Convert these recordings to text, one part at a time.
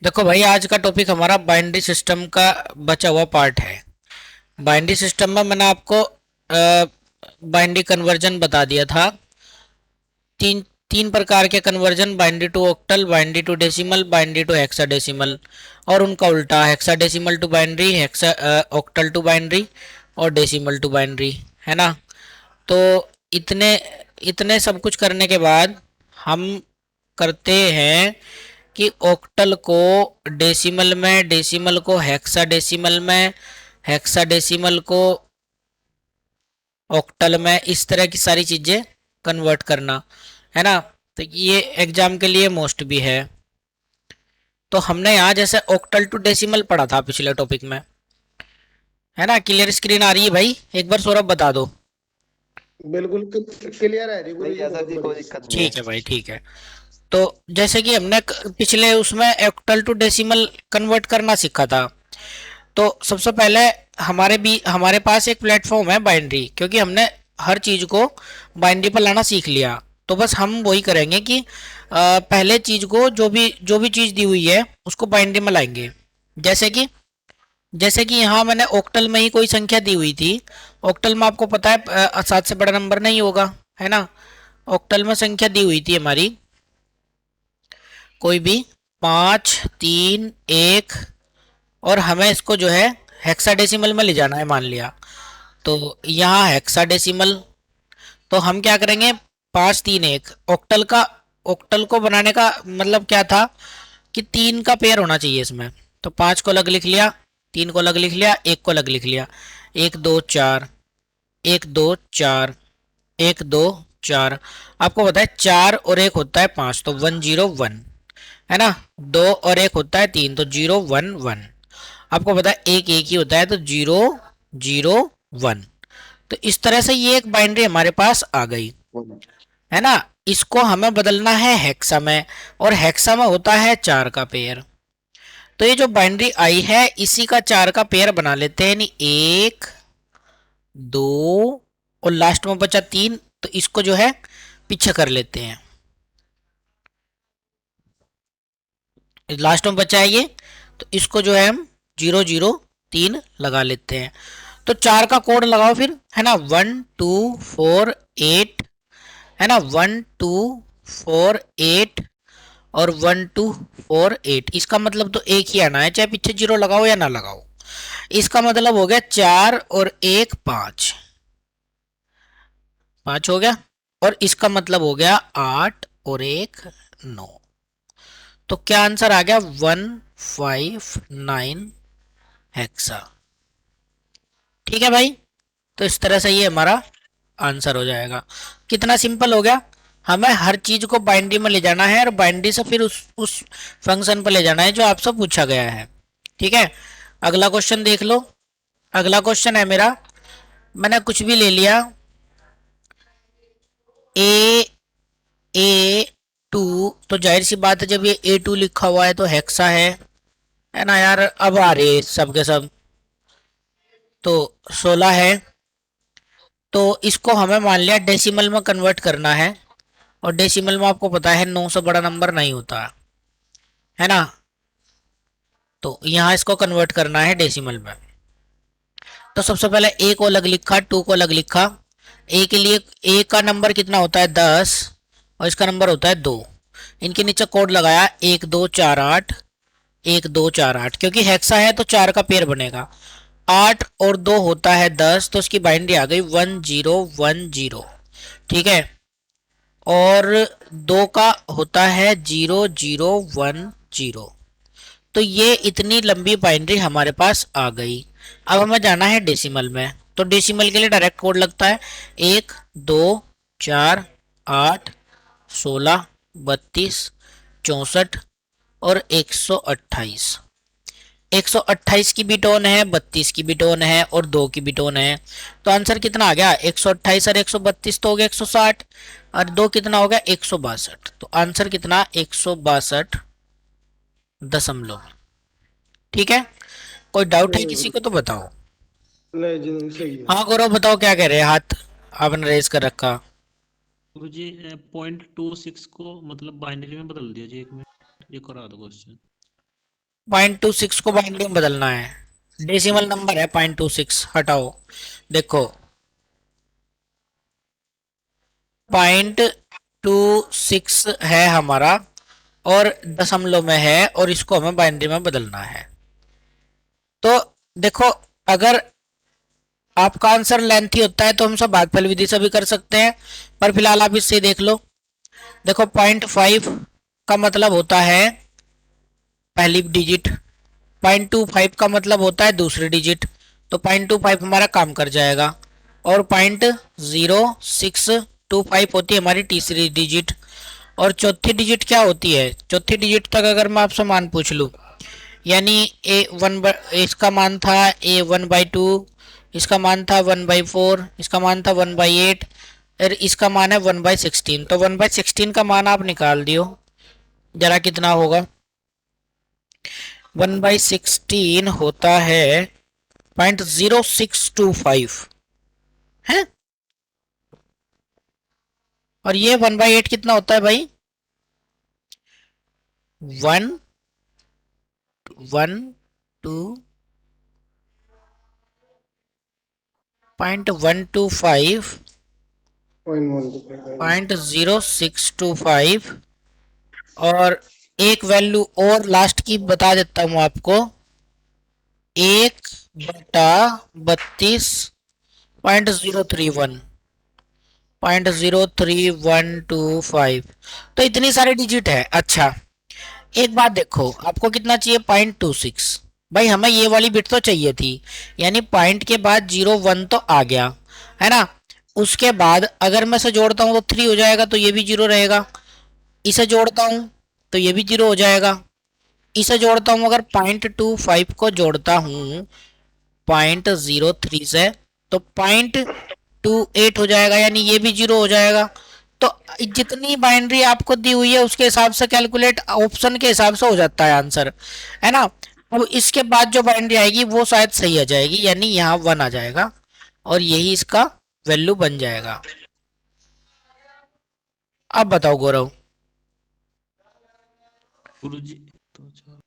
देखो भाई, आज का टॉपिक हमारा बाइनरी सिस्टम का बचा हुआ पार्ट है। बाइनरी सिस्टम में मैंने आपको बाइनरी कन्वर्जन बता दिया था। तीन तीन प्रकार के conversion: binary to octal, binary to decimal, binary to hexadecimal, और उनका उल्टा hexadecimal to binary, octal to binary, और डेसिमल टू बाइनरी। है ना? तो इतने इतने सब कुछ करने के बाद हम करते हैं कि ऑक्टल को डेसिमल में, डेसिमल को हेक्साडेसिमल में, हेक्साडेसिमल को ऑक्टल में, इस तरह की सारी चीज़ें कन्वर्ट करना। है ना? तो ये एग्जाम के लिए मोस्ट भी है। तो हमने यहाँ जैसे ऑक्टल टू डेसिमल पढ़ा था पिछले टॉपिक में। है ना? क्लियर स्क्रीन आ रही है भाई? एक बार सौरभ बता दो। बिल्कुल क्लियर है जी नहीं गुरु जी, कैसा बहुत जी, कोई बढ़िया। दिक्कत नहीं है। ठीक है भाई, ठीक है। तो जैसे कि हमने पिछले उसमें ऑक्टल टू डेसिमल कन्वर्ट करना सीखा था। तो सबसे पहले हमारे पास एक प्लेटफॉर्म है बाइनरी, क्योंकि हमने हर चीज़ को बाइनरी पर लाना सीख लिया। तो बस हम वही करेंगे कि पहले चीज़ को, जो भी चीज़ दी हुई है उसको बाइनरी में लाएंगे। जैसे कि जैसे कि यहाँ मैंने ऑक्टल में ही कोई संख्या दी हुई थी। ऑक्टल में आपको पता है 7 से बड़ा नंबर नहीं होगा। है ना? ऑक्टल में संख्या दी हुई थी हमारी कोई भी 5, 3, 1, और हमें इसको जो है हेक्साडेसिमल में ले जाना है, मान लिया। तो यहाँ हेक्साडेसिमल, तो हम क्या करेंगे? 5, 3, 1 ऑक्टल को बनाने का मतलब क्या था कि 3 का पेयर होना चाहिए इसमें। तो 5 को अलग लिख लिया, 3 को अलग लिख लिया, 1 को अलग लिख लिया। 1, 2, 4, 1, 2, 4, 1, 2, 4। आपको पता है 4 और 1 होता है 5, तो 1, 0, 1। है ना? 2 और 1 होता है 3, तो 0, 1, 1। आपको पता है एक एक ही होता है, तो 0, 0, 1। तो इस तरह से ये एक बाइनरी हमारे पास आ गई। है ना? इसको हमें बदलना है हेक्सा में, और हेक्सा में होता है 4 का पेयर। तो ये जो बाइनरी आई है इसी का 4 का पेयर बना लेते हैं, यानी 1, 2, और लास्ट में बचा 3, तो इसको जो है पीछे कर लेते हैं। लास्ट में बचा है ये, तो इसको जो है हम 0, 0, 3 लगा लेते हैं। तो 4 का कोड लगाओ फिर। है ना? 1, 2, 4, 8। है ना? 1, 2, 4, 8, और 1, 2, 4, 8। इसका मतलब तो एक ही आना है, चाहे पीछे 0 लगाओ या ना लगाओ। इसका मतलब हो गया 4 और 1, 5। 5 हो गया। और इसका मतलब हो गया 8 और 1, 9। तो क्या आंसर आ गया? 159 हेक्सा। ठीक है भाई? तो इस तरह से ये हमारा आंसर हो जाएगा। कितना सिंपल हो गया। हमें हर चीज को बाइनरी में ले जाना है, और बाइनरी से फिर उस फंक्शन पर ले जाना है जो आपसे पूछा गया है। ठीक है? अगला क्वेश्चन देख लो। अगला क्वेश्चन है मेरा, मैंने कुछ भी ले लिया, ए ए टू। तो जाहिर सी बात है, जब ये A2 लिखा हुआ है तो हेक्सा है ना यार? अब आ रहे सब के सब। तो 16 है। तो इसको हमें मान लिया डेसिमल में कन्वर्ट करना है, और डेसिमल में आपको पता है 9 से बड़ा नंबर नहीं होता। है ना? तो यहाँ इसको कन्वर्ट करना है डेसिमल में। तो सबसे पहले ए को अलग लिखा, 2 को अलग लिखा। ए के लिए ए का नंबर कितना होता है? 10, और इसका नंबर होता है 2। इनके नीचे कोड लगाया 1, 2, 4, 8। 1, 2, 4, 8, क्योंकि हेक्सा है तो 4 का पेयर बनेगा। 8 और 2 होता है 10, तो उसकी बाइनरी आ गई 1010। ठीक है? और 2 का होता है 0010। तो ये इतनी लंबी बाइनरी हमारे पास आ गई। अब हमें जाना है डेसिमल में। तो डेसिमल के लिए डायरेक्ट कोड लगता है 1, 2, 4, 8, 16, 32, 64 और 128। 128 की भी टोन है, 32 की भी टोन है, और 2 की भी टोन है। तो आंसर कितना आ गया? 128 और 132 तो हो गया 160, और 2 कितना हो गया? 162। तो आंसर कितना? 162 दशमलव। ठीक है? कोई डाउट है किसी नहीं को तो बताओ। नहीं जी, नहीं सही है। हाँ गौरव, बताओ क्या कह रहे हैं? हाथ आपने रेज कर रखा। गुरुजी 0.26 को मतलब बाइनरी में बदल दिया जी, 1 मिनट ये करा दो क्वेश्चन। 0.26 को बाइनरी में बदलना है। डेसिमल नंबर है 0.26, हटाओ। देखो 0.26 है हमारा और दशमलव में है, और इसको हमें बाइनरी में बदलना है। तो देखो, अगर आपका आंसर लेंथी होता है तो हम सब भागफल विधि से भी कर सकते हैं, पर फिलहाल आप इससे देख लो। देखो 0.5 का मतलब होता है पहली डिजिट, 0.25 का मतलब होता है दूसरी डिजिट, तो 0.25 हमारा काम कर जाएगा। और 0.0625 होती है हमारी तीसरी डिजिट। और चौथी डिजिट क्या होती है? चौथी डिजिट तक अगर मैं आपसे मान पूछ लूँ, यानी इसका मान था A1/2, इसका मान था 1/4, इसका मान था 1/8, और इसका मान है 1/16। तो 1/16 का मान आप निकाल दियो जरा, कितना होगा? 1/16 होता है 0.0625 है। और ये 1/8 कितना होता है भाई? 1 1 2 0.125 0.125। 0.0625। और एक वैल्यू और लास्ट की बता देता हूं आपको, 1/32.031, 0.03125। तो इतनी सारी डिजिट है। अच्छा, एक बात देखो, आपको कितना चाहिए? 0.26। भाई हमें ये वाली बिट तो चाहिए थी, यानी पॉइंट के बाद 0 1 तो आ गया है ना। उसके बाद अगर मैं इसे जोड़ता हूँ तो 3 हो जाएगा, तो ये भी 0 रहेगा। इसे जोड़ता हूँ तो ये भी 0 हो जाएगा। इसे जोड़ता हूँ, अगर 0.25 को जोड़ता हूँ 0.03 से, तो 0.28 हो जाएगा, यानी ये भी 0 हो जाएगा। तो जितनी बाइनरी आपको दी हुई है उसके हिसाब से कैलकुलेट, ऑप्शन के हिसाब से हो जाता है आंसर, है ना। अब इसके बाद जो बाइनरी आएगी वो शायद सही आ जाएगी, यानी यहाँ 1 आ जाएगा, और यही इसका वैल्यू बन जाएगा। अब बताओ गौरव। गुरुजी तो अच्छा।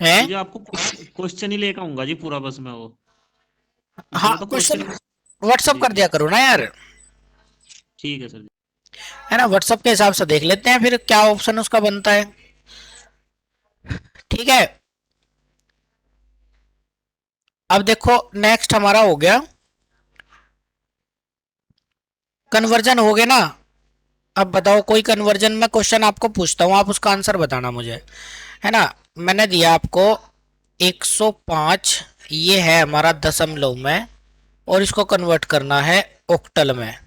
है? गुरुजी आपको क्वेश्चन ही लेकर आऊंगा जी पूरा, बस मैं वो हाँ, इसमें तो क्वेश्चन क्वेश्चन। व्हाट्सअप जी कर जी, दिया करो ना यार, ठीक है सर जी। है ना। व्हाट्सअप के हिसाब से देख लेते हैं फिर क्या ऑप्शन उसका बनता है। ठीक है, अब देखो नेक्स्ट हमारा हो गया कन्वर्जन, हो गया ना। अब बताओ, कोई कन्वर्जन में क्वेश्चन आपको पूछता हूँ, आप उसका आंसर बताना मुझे, है ना। मैंने दिया आपको 105, ये है हमारा दशमलव में, और इसको कन्वर्ट करना है ऑक्टल में।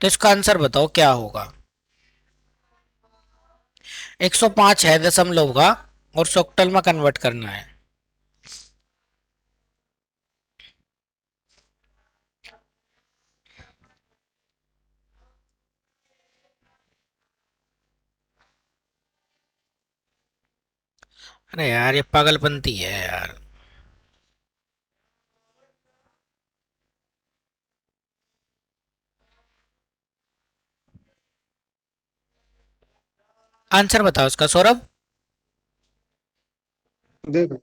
तो इसका आंसर बताओ क्या होगा? 105 है दशमलव का, और ऑक्टल में कन्वर्ट करना है। अरे यार, ये पागलपंती है यार। आंसर बताओ इसका सौरभ। देखो,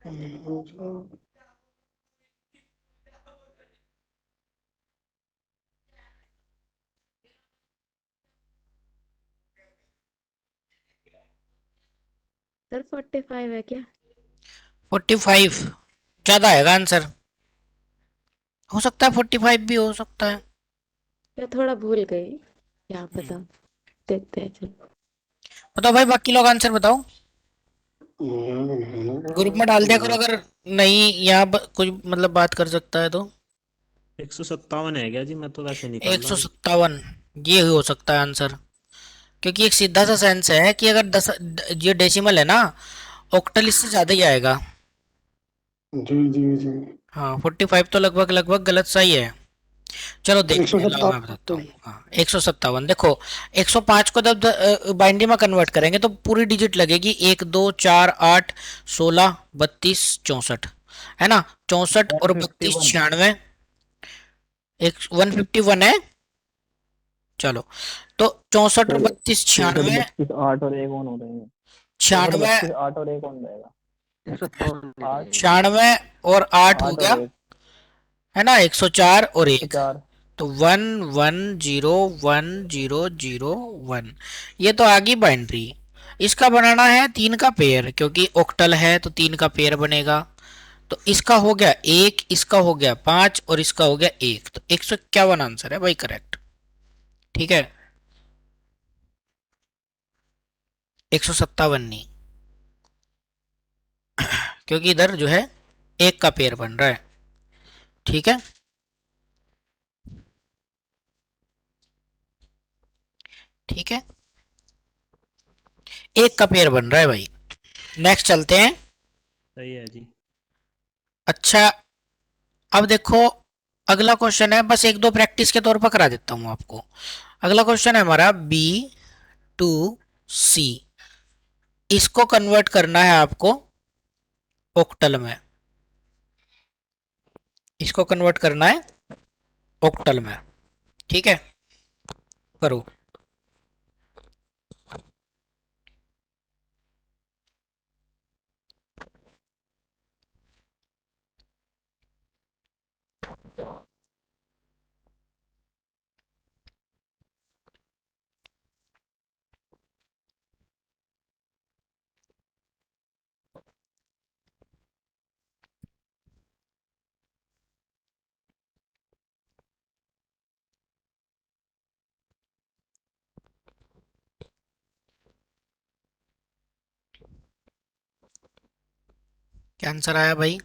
000। सर 45 है क्या? 45 ज्यादा आएगा आंसर, हो सकता है 45 भी हो सकता है। मैं थोड़ा भूल गई, क्या पता। देखते हैं चलो। बताओ भाई, बाकी लोग आंसर बताओ, ग्रुप में डाल दिया करो, अगर नहीं यहाँ कुछ मतलब बात कर सकता है तो। 157 है क्या जी? मैं तो वैसे निकाल एक रहा सौ हूँ। सत्तावन ये हो सकता है आंसर, क्योंकि एक सीधा सा सेंस है कि अगर ये डेसिमल है ना, ऑक्टल इससे ज्यादा ही आएगा। जी जी जी। हाँ 45 तो लगभग लगभग गलत सही है। चलो एक सौ देखते हैं, लाओ मैं बताता हूँ। सत्तावन हाँ 157 देखो, 105 को जब बाइनरी में कन्वर्ट करेंगे तो पूरी डिजिट लगेगी, 1 2 4 8 16 32 64, है ना। 64 और 32 151। 96, एक 151 है। चलो तो 64 और फिर 32 64 96, 32 8 और एक ऑन हो जाएंगे। 64 96, 32 8 और एक ऑन जाएगा। 8 96 और 8 हो 8 और गया, एक है ना, 104 और एक, 104। तो 1 1 0 1 0 0 1, ये तो आ गई बाइनरी। इसका बनाना है 3 का पेयर, क्योंकि ऑक्टल है तो 3 का पेयर बनेगा। तो इसका हो गया 1, इसका हो गया 5 और इसका हो गया 1, तो 151 आंसर है भाई, करेक्ट। ठीक है, 157 नहीं, क्योंकि इधर जो है 1 का पेयर बन रहा है। ठीक है, ठीक है, 1 का पेयर बन रहा है भाई। नेक्स्ट चलते हैं। सही है जी। अच्छा, अब देखो अगला क्वेश्चन है, बस एक दो प्रैक्टिस के तौर पर करा देता हूं आपको। अगला क्वेश्चन है हमारा B2C, इसको कन्वर्ट करना है आपको ऑक्टल में, इसको कन्वर्ट करना है ऑक्टल में। ठीक है, करो। क्या आंसर आया भाई?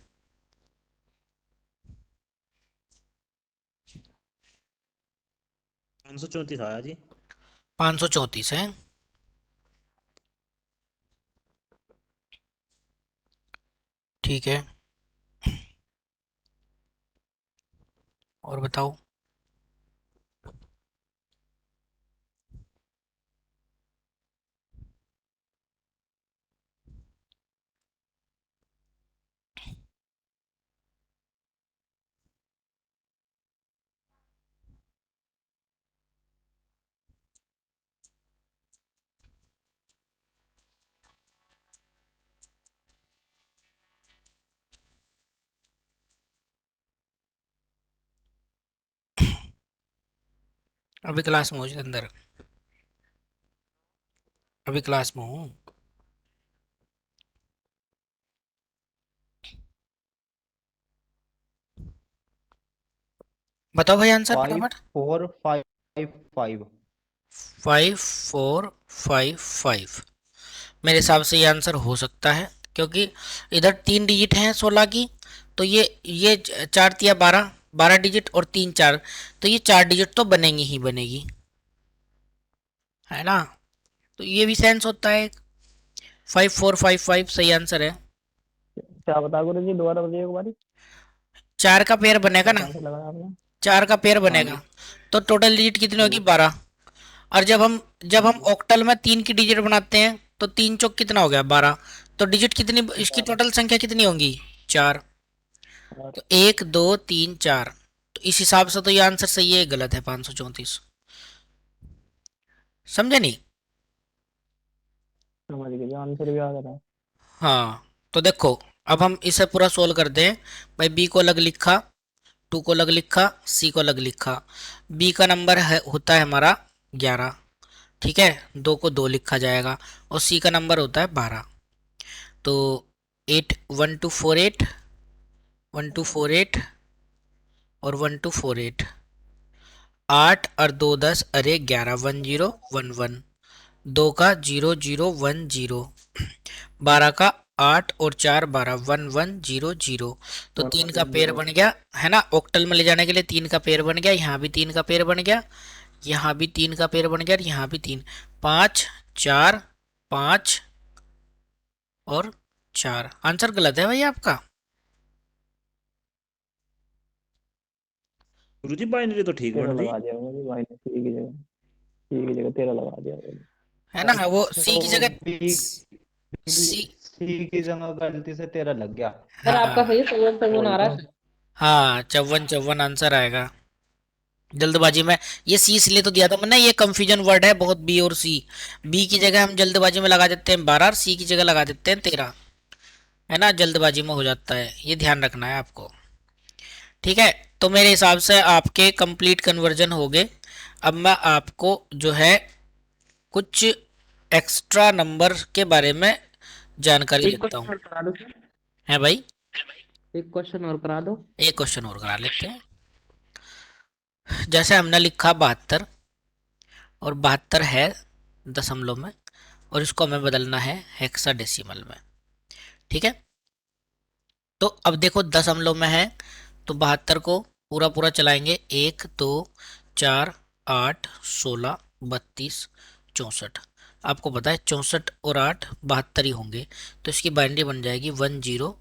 534 आया जी। 534 है। ठीक है, और बताओ। अभी क्लास में हो जी अंदर, अभी क्लास में हूँ। बताओ भाई आंसर 5 फटाफट। 4 5 5। 5455, मेरे हिसाब से ये आंसर हो सकता है, क्योंकि इधर 3 डिजिट हैं 16 की, तो ये 4 तिया 12, 12 डिजिट और 3 4, तो ये 4 डिजिट तो बनेंगी ही बनेगी, है ना। तो ये भी सेंस होता है। 5455 सही आंसर है। क्या बता गुरु जी, दोबारा बताइए एक बारी। 4 का पेयर बनेगा कैसा ना, आंसर लगाया आपने? 4 का पेयर हाँ बनेगा, जी। तो टोटल डिजिट कितनी होगी, जी 12। और जब हम जी। ऑक्टल में 3 की डिजिट बनाते हैं, तो 3 चौक कितना हो गया, 12। तो डिजिट कितनी, इसकी 12 टोटल संख्या कितनी होंगी, 4। और तो 1 2 3 4, तो इस हिसाब से तो ये आंसर सही है, गलत है 534। समझे नहीं? समझ गए, आंसर भी आ रहा है। हाँ, तो देखो अब हम इसे पूरा सोल्व करते हैं। भाई बी को अलग लिखा, 2 को अलग लिखा, सी को अलग लिखा। बी का नंबर है होता है हमारा 11, ठीक है, 2 को 2 लिखा जाएगा, और सी का नंबर होता है 12। तो 8 1 2 4 8, 1 2 4 8 और 1 2 4 8, 8 और 2 10, अरे 11, 1 0 1 1, 2 का 0 0 1 0, 12 का 8 और 4 12, 1 1 0 0। तो 3 का पेयर बन गया है ना, ऑक्टल में ले जाने के लिए 3 का पेयर बन गया, यहाँ भी 3 का पेयर बन गया, यहाँ भी 3 का पेयर बन गया, और यहाँ भी 3, 5 4 5 और 4। आंसर गलत है भाई आपका। गुरुजी बाइनरी तो ठीक तेरह बन रही। लगा दिया मुझे भाई ने, सी की जगह 13 लगा दिया मुझे। है ना, वो सी की तो जगह बी सी। सी की जगह गलती से 13 लग गया। सर आपका हाँ सही है, 54 आ रहा है। हाँ, 54 आंसर आएगा। जल्दबाजी में ये सी इसलिए तो दिया था मैंने, ये कंफ्यूजन वर्ड है बहुत, बी और सी। बी की जगह हम जल्दबाजी में लगा देते हैं 12 और सी की जगह लगा देते हैं 13, है ना, जल्दबाजी में हो जाता है, ये ध्यान रखना है आपको। ठीक है, तो मेरे हिसाब से आपके कंप्लीट कन्वर्जन हो गए। अब मैं आपको जो है कुछ एक्स्ट्रा नंबर के बारे में जानकारी एक देता क्वेश्चन हूँ। और करा दो सर, है भाई, एक क्वेश्चन और करा दो। एक क्वेश्चन और करा लेते हैं। जैसे हमने लिखा 72, और 72 है दशमलव में, और इसको हमें बदलना है हेक्साडेसिमल में। ठीक है, तो अब देखो दशमलव में है, तो 72 को पूरा पूरा चलाएंगे, 1 2 4 8 16 32 64। आपको पता है 64 और 8 72 ही होंगे, तो इसकी बाइनरी बन जाएगी 1 0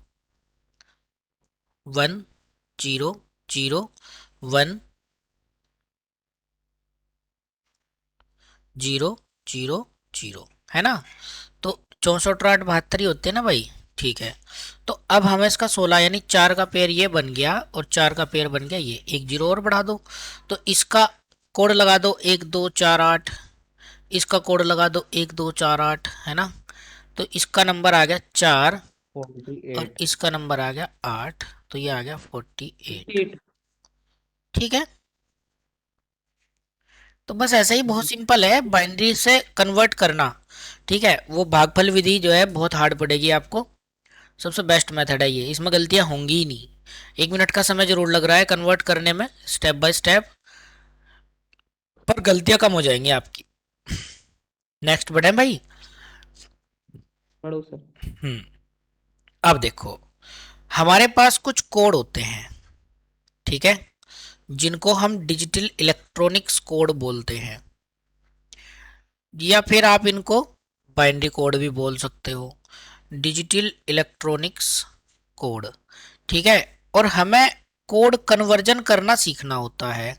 1 0 0 1 0 0 0, है ना। तो 64 और 8 72 ही होते हैं ना भाई। ठीक है, तो अब हमें इसका 16 यानी 4 का पेयर ये बन गया, और 4 का पेयर बन गया ये, एक जीरो और बढ़ा दो, तो इसका कोड लगा दो 1 2 4 8, इसका कोड लगा दो 1 2 4 8, है ना। तो इसका नंबर आ गया 4 और 48। इसका नंबर आ गया 8, तो ये आ गया 48। 8। ठीक है, तो बस ऐसा ही, बहुत सिंपल है बाइनरी से कन्वर्ट करना। ठीक है, वो भागफल विधि जो है बहुत हार्ड पड़ेगी आपको, सबसे बेस्ट मेथड है ये, इसमें गलतियां होंगी ही नहीं। 1 मिनट का समय जरूर लग रहा है कन्वर्ट करने में, स्टेप बाय स्टेप, पर गलतियां कम हो जाएंगी आपकी। नेक्स्ट बढ़े भाई। पढ़ो सर। हम्म, अब देखो हमारे पास कुछ कोड होते हैं, ठीक है, जिनको हम डिजिटल इलेक्ट्रॉनिक्स कोड बोलते हैं, या फिर आप इनको बाइनरी कोड भी बोल सकते हो, डिजिटल इलेक्ट्रॉनिक्स कोड। ठीक है, और हमें कोड कन्वर्जन करना सीखना होता है।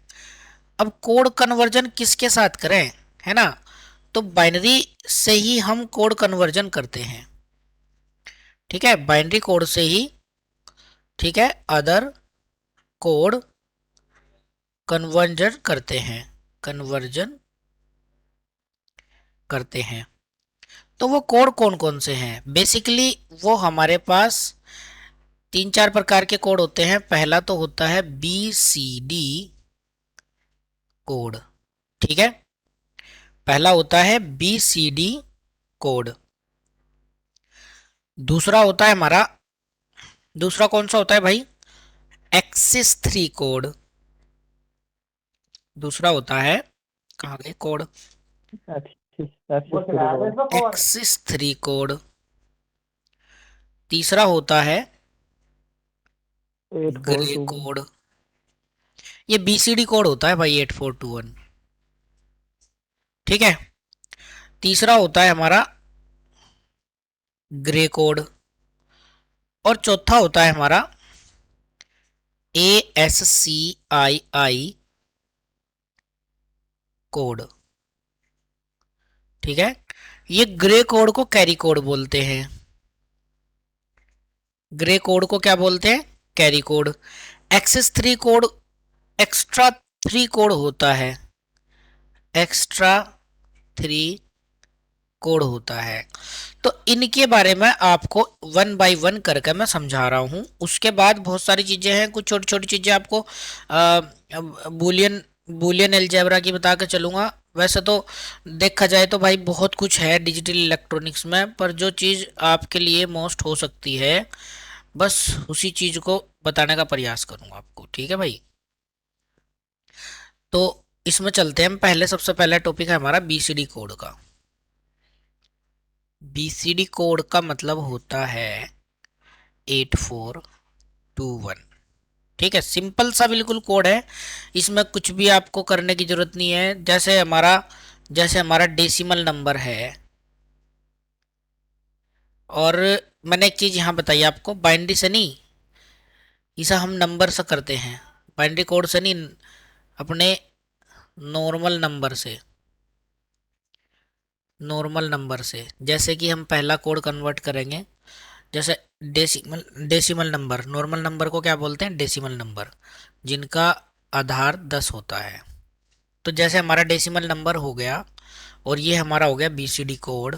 अब कोड कन्वर्जन किसके साथ करें, है ना, तो बाइनरी से ही हम कोड कन्वर्जन करते हैं। ठीक है, बाइनरी कोड से ही। ठीक है, अदर कोड कन्वर्जन करते हैं। तो वो कोड कौन कौन से हैं, बेसिकली वो हमारे पास 3 4 प्रकार के कोड होते हैं। पहला तो होता है BCD कोड। ठीक है, पहला होता है BCD कोड। दूसरा होता है हमारा, दूसरा कौन सा होता है भाई, एक्सिस 3 कोड। दूसरा होता है, कहाँ गए कोड, एक्सिस 3 कोड। तीसरा होता है ग्रे कोड। ये BCD कोड होता है भाई 8421। ठीक है, तीसरा होता है हमारा ग्रे कोड, और चौथा होता है हमारा ASCII कोड। ठीक है, ये ग्रे कोड को कैरी कोड बोलते हैं। ग्रे कोड को क्या बोलते हैं, carry code. Excess 3 code extra 3 code होता है, एक्स्ट्रा 3 कोड होता है। तो इनके बारे में आपको 1 बाय 1 करके मैं समझा रहा हूँ। उसके बाद बहुत सारी चीजें हैं, कुछ छोटी छोटी चीजें आपको बुलियन अलजेब्रा की बता के चलूंगा। वैसे तो देखा जाए तो भाई बहुत कुछ है डिजिटल इलेक्ट्रॉनिक्स में, पर जो चीज़ आपके लिए मोस्ट हो सकती है बस उसी चीज़ को बताने का प्रयास करूंगा आपको। ठीक है भाई, तो इसमें चलते हैं हम। पहले सबसे पहला टॉपिक है हमारा BCD कोड का। BCD कोड का मतलब होता है 8421। ठीक है, सिंपल सा बिल्कुल कोड है, इसमें कुछ भी आपको करने की जरूरत नहीं है। जैसे हमारा डेसिमल नंबर है, और मैंने एक चीज यहाँ बताई आपको, बाइनरी से नहीं, इसे हम नंबर से करते हैं, बाइनरी कोड से नहीं, अपने नॉर्मल नंबर से, नॉर्मल नंबर से। जैसे कि हम पहला कोड कन्वर्ट करेंगे, जैसे डेसिमल नंबर, नॉर्मल नंबर को क्या बोलते हैं, डेसिमल नंबर, जिनका आधार 10 होता है। तो जैसे हमारा डेसिमल नंबर हो गया, और ये हमारा हो गया BCD कोड।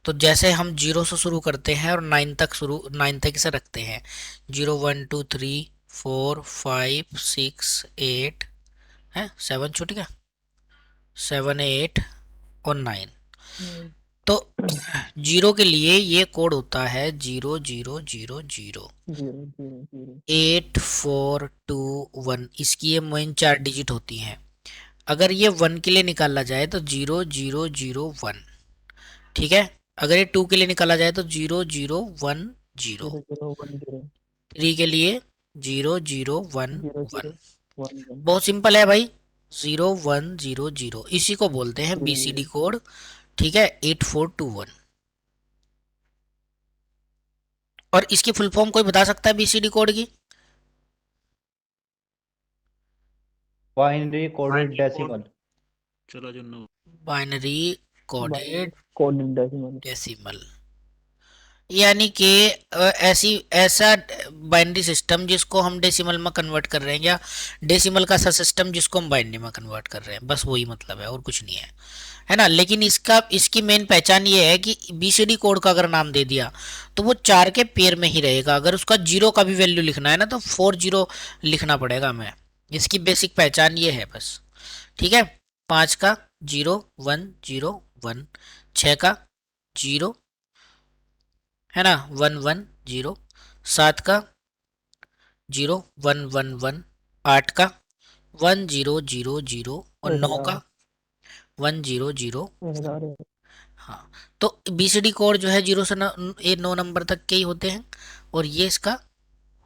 तो जैसे हम 0 से शुरू करते हैं और 9 तक इसे रखते हैं, 0 1 2 3 4 5 6 8 है, 7 छूट गया, 7 8 और 9। तो 0 के लिए ये कोड होता है 0 0 0 0 जीरो जीरो जीरो 8 4 2 1। इसकी ये मेन 4 डिजिट होती हैं। अगर ये 1 के लिए निकाला जाए तो 0 0 0 1। ठीक है, अगर ये 2 के लिए निकाला जाए तो 0 0 1 0। 0 0 1 0 3 के लिए 0 0 1 0 1। 0 1 1 बहुत सिंपल है भाई, 0 1 0 0, इसी को बोलते हैं BCD कोड। ठीक है, 8421। और इसकी फुल फॉर्म कोई बता सकता है BCD कोड की? Binary coded decimal. चलो जो no binary coded code decimal. Decimal, यानी कि ऐसा बाइनरी सिस्टम जिसको हम डेसिमल में कन्वर्ट कर रहे हैं, या डेसिमल का सा सिस्टम जिसको हम बाइनरी में कन्वर्ट कर रहे हैं, बस वही मतलब है और कुछ नहीं है ना। लेकिन इसकी मेन पहचान ये है कि BCD कोड का अगर नाम दे दिया तो वो 4 के पेयर में ही रहेगा। अगर उसका 0 का भी वैल्यू लिखना है ना तो 40 लिखना पड़ेगा हमें। इसकी बेसिक पहचान ये है बस। ठीक है, 5 का 0 1 0 1, 6 का 0 है ना 1 1 0, 7 का 0 1 1 1, 8 का 1 0 0 0 और 9 का 1 0 0 1। हाँ, तो BCD कोड जो है 0 से 9 नंबर तक के ही होते हैं, और ये इसका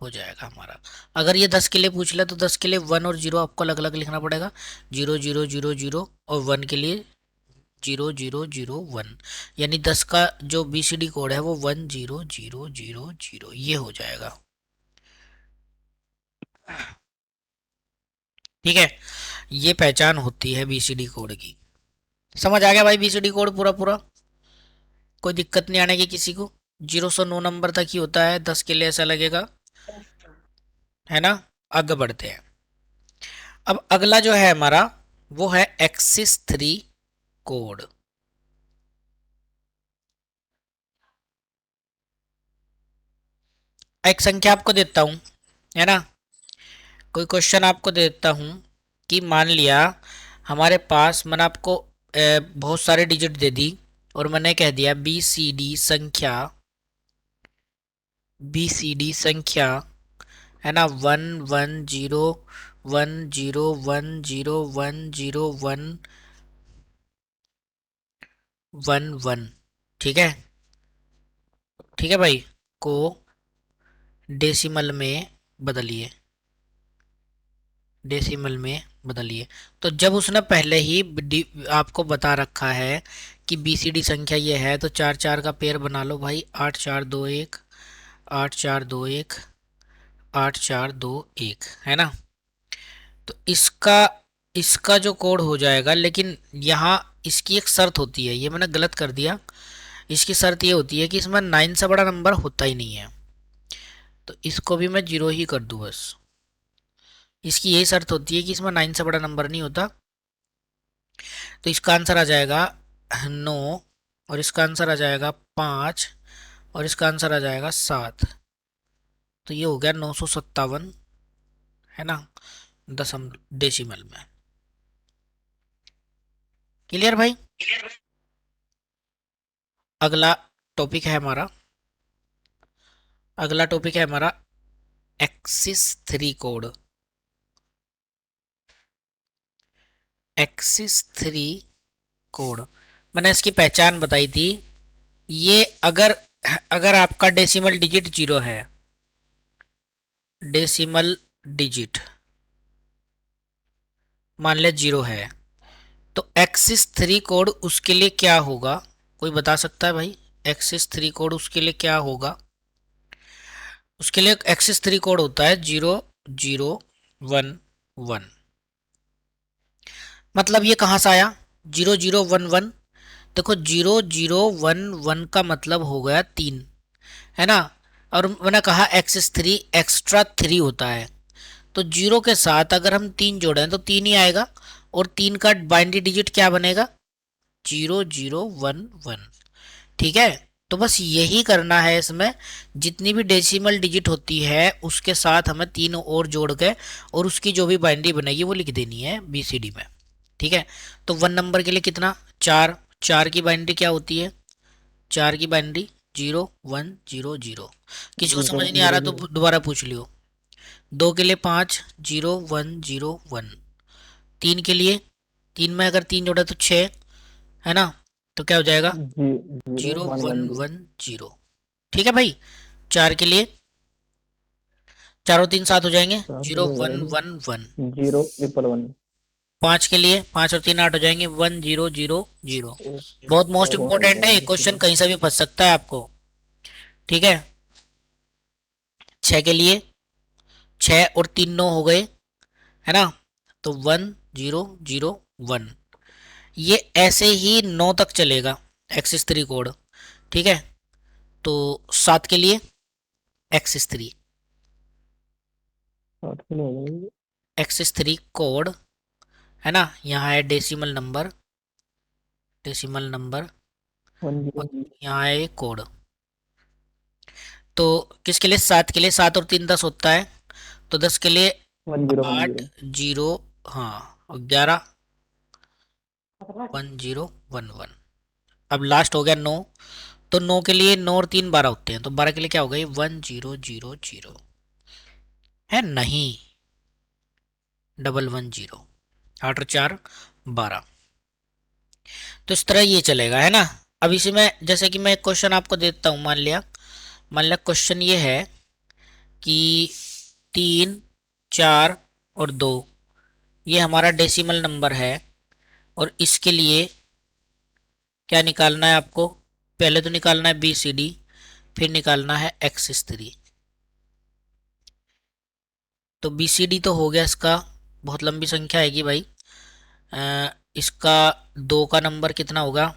हो जाएगा हमारा। अगर ये 10 के लिए पूछ ले तो 10 के लिए 1 और 0 आपको अलग अलग लिखना पड़ेगा, 0 0 0 0, और 1 के लिए 0 0 0 1। यानी 10 का जो BCD कोड है वो 1 0 0 0 0 ये हो जाएगा। ठीक है, ये पहचान होती है BCD कोड की। समझ आ गया भाई BCD कोड पूरा पूरा? कोई दिक्कत नहीं आने की किसी को? 0 से 9 नंबर तक ही होता है, 10 के लिए ऐसा लगेगा, है ना। आगे बढ़ते हैं। अब अगला जो है हमारा वो है एक्सिस 3 कोड। एक संख्या आपको देता हूं, है ना, कोई क्वेश्चन आपको देता हूं कि मान लिया हमारे पास, मैंने आपको बहुत सारे डिजिट दे दी और मैंने कह दिया BCD संख्या है ना 1 1 0 1 0 1 0 1 0 1 1 1। ठीक है, ठीक है भाई, को डेसिमल में बदलिए, डेसिमल में बदलिए। तो जब उसने पहले ही आपको बता रखा है कि BCD संख्या ये है, तो 4 4 का पेयर बना लो भाई, 8 4 2 1, 8 4 2 1, 8 4 2 1, है ना। तो इसका इसका जो कोड हो जाएगा, लेकिन यहाँ इसकी एक शर्त होती है, ये मैंने गलत कर दिया। इसकी शर्त ये होती है कि इसमें 9 से बड़ा नंबर होता ही नहीं है, तो इसको भी मैं 0 ही कर दूँ बस। इसकी यही शर्त होती है कि इसमें 9 से बड़ा नंबर नहीं होता। तो इसका आंसर आ जाएगा 9, और इसका आंसर आ जाएगा 5, और इसका आंसर आ जाएगा 7। तो ये हो गया 957, है ना, डेसिमल में। क्लियर भाई? अगला टॉपिक है हमारा, अगला टॉपिक है हमारा एक्सिस 3 कोड। एक्सिस 3 कोड, मैंने इसकी पहचान बताई थी। ये अगर अगर आपका डेसिमल डिजिट 0 है, डेसिमल डिजिट मान लिया 0 है, तो एक्सिस 3 कोड उसके लिए क्या होगा? कोई बता सकता है भाई? एक्सिस 3 कोड उसके लिए क्या होगा? उसके लिए एक्सिस 3 कोड होता है 0011। मतलब ये कहाँ से आया 0011? देखो 0011 का मतलब हो गया 3, है ना। और मैंने कहा एक्सिस 3 एक्स्ट्रा 3 होता है, तो 0 के साथ अगर हम 3 जोड़ें तो 3 ही आएगा, और 3 का बाइनरी डिजिट क्या बनेगा? 0011। ठीक है, तो बस यही करना है इसमें। जितनी भी डेसिमल डिजिट होती है उसके साथ हमें 3 और जोड़ के और उसकी जो भी बाइनरी बनेगी वो लिख देनी है बीसीडी में। ठीक है, तो 1 नंबर के लिए कितना? 4। 4 की बाइनरी क्या होती है? 4 की बाइनरी 0100। किसी को समझ नहीं आ रहा तो दोबारा पूछ लियो। 2 के लिए 5 0101। 3 के लिए, 3 में अगर 3 जोड़ा तो 6, है ना, तो क्या हो जाएगा? 0110। ठीक है भाई। 4 के लिए 4 और 3 7 हो जाएंगे, 0111। 011। 5 के लिए 5 और 3 8 हो जाएंगे, 1000। बहुत मोस्ट इंपोर्टेंट है, क्वेश्चन कहीं से भी फंस सकता है आपको। ठीक है, 6 के लिए 6 और 3 9 हो गए, है ना, तो 1001। ये ऐसे ही 9 तक चलेगा एक्सिस 3 कोड। ठीक है, तो 7 के लिए एक्सिस 3, 7 किलो हो जाएगी। एक्सिस 3 कोड, है ना, यहाँ है डेसिमल नंबर, डेसिमल नंबर, 10। और यहाँ है ये कोड। तो किसके लिए? 7 के लिए 7 और 3 10 होता है, तो 10 के लिए 8 1010। 0, हाँ, और 11 1011। अब लास्ट हो गया 9, तो 9 के लिए 9 और 3 12 होते हैं, तो 12 के लिए क्या हो गई? 1000 है नहीं, 110। 8 और 4 12। तो इस तरह ये चलेगा, है ना। अब इसी में जैसे कि मैं एक क्वेश्चन आपको देता हूँ, मान लिया क्वेश्चन ये है कि 3 4 और 2 ये हमारा डेसिमल नंबर है, और इसके लिए क्या निकालना है आपको? पहले तो निकालना है बीसीडी, फिर निकालना है एक्सिस 3। तो बीसीडी तो हो गया इसका, बहुत लंबी संख्या आएगी भाई। इसका 2 का नंबर कितना होगा?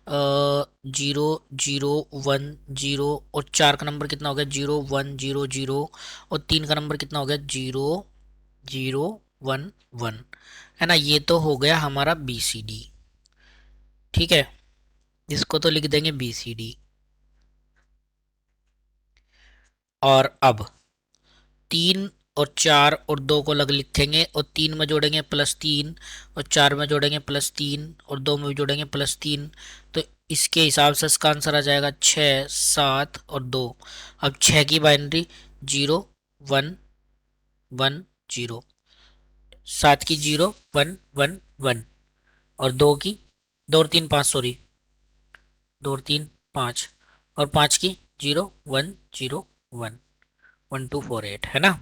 0010, और 4 का नंबर कितना हो गया? 0100, और 3 का नंबर कितना हो गया? 0011, है ना। ये तो हो गया हमारा बीसीडी। ठीक है, इसको तो लिख देंगे बीसीडी। और अब 3 और 4 और 2 को अलग लिखेंगे, और 3 में जोड़ेंगे +3, और 4 में जोड़ेंगे +3, और 2 में भी जोड़ेंगे +3, तो इसके हिसाब से इसका आंसर आ जाएगा 6 7 और 2। अब 6 की बाइनरी 0110, 7 की 0111, और 2 की 2 और 3 5, सॉरी, 2 और 3 5, और 5 की 0101, 1248, है ना।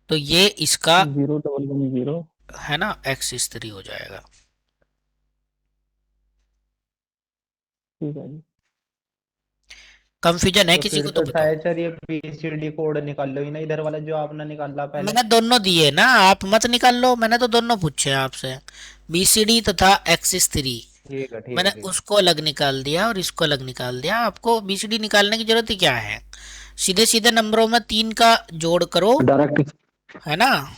तो ये इसका 0110। है ना एक्सिस 3 हो जाएगा। ठीक है जी। कंफ्यूजन है तो किसी फिर को तो तो बताओ। शायद सर ये बीसीडी कोड निकाल लो ही ना इधर वाला जो आपने निकाला पहले। मैंने दोनों दिए ना, आप मत निकाल लो, मैंने तो दोनों पूछे हैं आपसे, बीसीडी तथा एक्सिस 3। ठीक है ठीक मैंने है ठीक उसको अलग निकाल दिया और इसको अलग निकाल दिया। आपको बीसीडी निकालने की जरूरत ही क्या है? सीधे सीधे नंबरों में 3 का जोड़ करो, डायरेक्ट। है ना।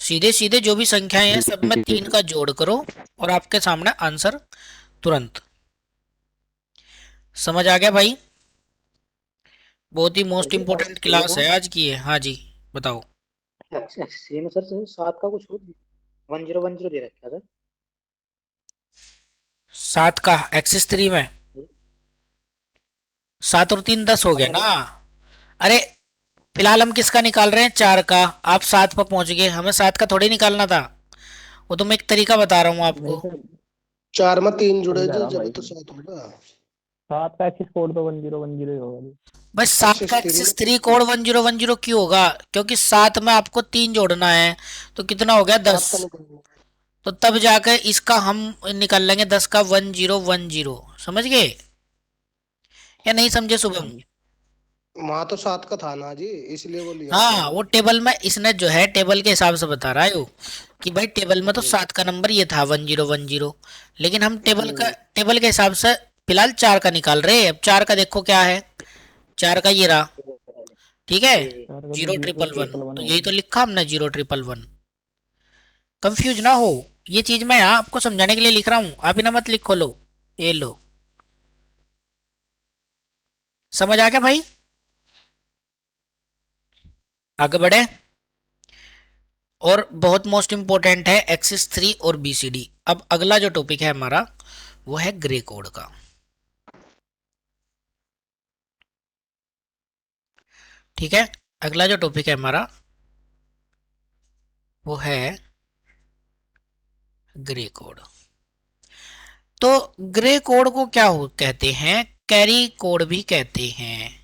सीधे सीधे जो भी संख्याएं हैं सब में 3 का जोड़ करो, और आपके सामने आंसर तुरंत। समझ आ गया भाई? बहुत ही मोस्ट इंपोर्टेंट क्लास है आज की है। हाँ जी, बताओ। सेम सर सर 7 का कुछ 1010 दे रखा था 7 का एक्सिस 3 में 7 और 3 10 हो गया ना। अरे फिलहाल हम किसका निकाल रहे हैं? 4 का। आप 7 पर पहुंच गए, हमें 7 का थोड़ी निकालना था। वो तो मैं एक तरीका बता रहा हूँ नहीं आपको। सर, 4 में 3 जुड़े समझा थे रहा जब भाई तो 7 होगा। 7 का एक्सिस कोड तो 1010 ही होगा। बस 7 का एक्सिस 3 कोड 1010 क्यों होगा? क्योंकि 7 में आपको 3 जोड़ना है, तो कितना हो गया 10। 7 का निकल तो तब जाकर इसका हम निकाल लेंगे 10 का 1010। समझ गए या नहीं समझे शुभम? वहां तो 7 का था ना जी, इसलिए वो लिया था। हाँ, वो टेबल में इसने जो है टेबल के हिसाब से बता रहा है वो, कि भाई टेबल में तो 7 का नंबर ये था 1010, लेकिन हम टेबल के हिसाब से फिलहाल 4 का निकाल रहे हैं। अब 4 का देखो क्या है, 4 का ये रहा, ठीक है, जी। 4 का तो 01111। 011 तो हो यही गया। तो लिखा हमने 01111। कंफ्यूज ना हो, ये चीज मैं यहाँ आपको समझाने के लिए लिख रहा हूँ, आप ही ना मत लिखो। लो ये लो, समझ आ गया भाई? आगे बढ़े। और बहुत मोस्ट इंपॉर्टेंट है एक्सिस 3 और बीसीडी। अब अगला जो टॉपिक है हमारा वो है ग्रे कोड का। ठीक है, अगला जो टॉपिक है हमारा वो है ग्रे कोड। तो ग्रे कोड को क्या हो कहते हैं? कैरी कोड भी कहते हैं,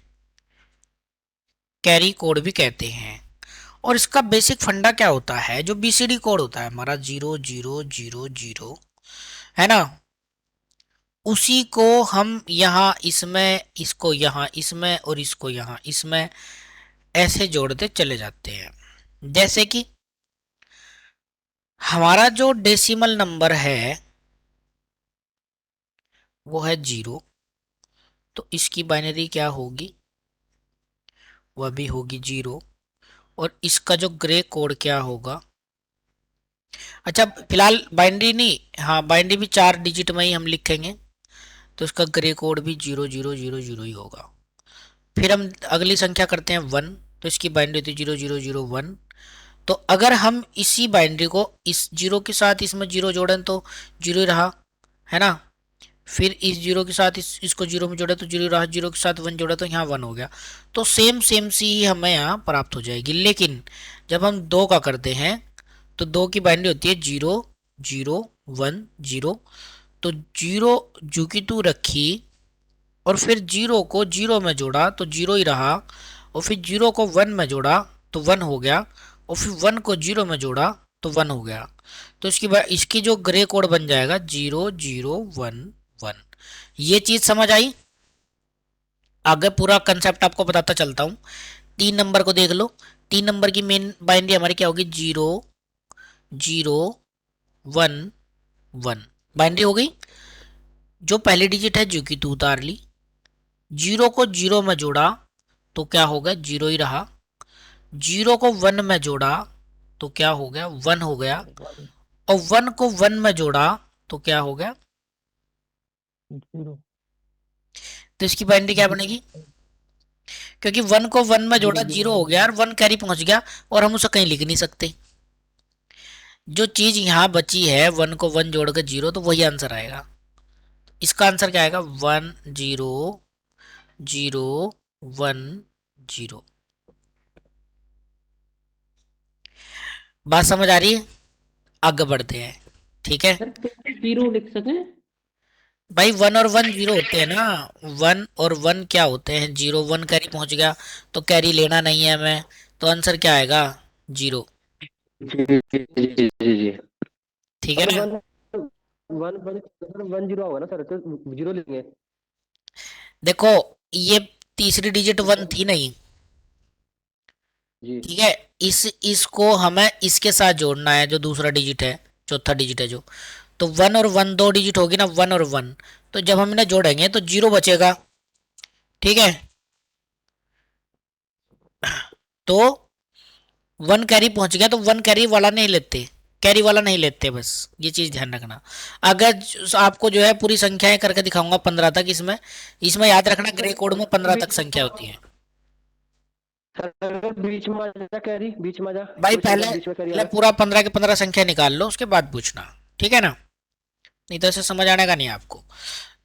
कैरी कोड भी कहते हैं। और इसका बेसिक फंडा क्या होता है? जो बीसीडी कोड होता है हमारा 0000, है ना, उसी को हम यहाँ इसमें, इसको यहाँ इसमें और इसको यहाँ इसमें ऐसे जोड़ते चले जाते हैं। जैसे कि हमारा जो डेसिमल नंबर है वो है 0, तो इसकी बाइनरी क्या होगी? वह भी होगी 0। और इसका जो ग्रे कोड क्या होगा? अच्छा, फिलहाल बाइनरी नहीं, हाँ बाइनरी भी 4 डिजिट में ही हम लिखेंगे, तो इसका ग्रे कोड भी 0000 ही होगा। फिर हम अगली संख्या करते हैं 1, तो इसकी बाइनरी होती है 0001। तो अगर हम इसी बाइनरी को इस 0 के साथ इसमें 0 जोड़ें तो 0 ही रहा, है ना। फिर इस 0 के साथ इसको 0 में जोड़े तो 0 रहा, 0 के साथ 1 जोड़ा तो यहाँ 1 हो गया। तो सेम सेम सी ही हमें यहाँ प्राप्त हो जाएगी। लेकिन जब हम 2 का करते हैं तो 2 की बाइनरी होती है 0010। तो 0 जो की 2 रखी और फिर 0 को 0 में जोड़ा तो 0 ही रहा, और फिर 0 को 1 में जोड़ा तो 1 हो गया, और फिर 1 को 0 में जोड़ा तो 1 हो गया। तो इसकी जो ग्रे कोड बन जाएगा 0011। ये चीज समझ आई? आगे पूरा कंसेप्ट आपको बताता चलता हूँ। 3 नंबर को देख लो, 3 नंबर की मेन बाइनरी हमारी क्या होगी? 0011 बाइनरी हो गई। जो पहली डिजिट है जो की 2 उतार ली, 0 को 0 में जोड़ा तो क्या हो गया? 0 ही रहा। 0 को 1 में जोड़ा तो क्या हो गया? 1 हो गया। और 1 को 1 में जोड़ा तो क्या हो गया? 0। तो इसकी बाइनरी क्या बनेगी? क्योंकि 1 को 1 में जोड़ा 0 हो गया और 1 कैरी पहुंच गया, और हम उसे कहीं लिख नहीं सकते। जो चीज यहाँ बची है 1 को 1 जोड़ के 0, तो वही आंसर आएगा। इसका आंसर क्या आएगा? 1010। बात समझ आ रही है? आगे बढ़ते हैं, ठीक है सर 0 लिख सकें? भाई। 1 और 1 0 होते हैं ना। 1 और 1 क्या होते हैं? 0। 1 कैरी पहुंच गया तो कैरी लेना नहीं है हमें, तो आंसर क्या आएगा? 0। जी जी जी जी जी। ठीक है सर ना। 10 होगा ना सर, तो 0 लेंगे। देखो, ये तीसरी डिजिट 1 थी नहीं, जी ठीक है। इसको हमें इसके साथ जोड़ना है, जो दूसरा डिजिट है, चौथा डिजिट है जो। तो 1 और 1 2 डिजिट होगी ना, 1 और 1। तो जब हम इन्हें जोड़ेंगे तो 0 बचेगा, ठीक है। तो 1 कैरी पहुंच गया, तो 1 कैरी वाला नहीं लेते, कैरी वाला नहीं लेते, बस ये चीज ध्यान रखना। अगर आपको जो है पूरी संख्याएं करके दिखाऊंगा 15 तक, इसमें इसमें याद रखना ग्रे कोड में 15 तक संख्या होती है। सर, अगर बीच में आ जा कैरी, बीच में आ जा, भाई बीच पहले में कैरी आ पहले जा। पूरा 15 के 15 संख्या निकाल लो, उसके बाद पूछना, ठीक है ना। नहीं तो ऐसे समझ आने का नहीं आपको।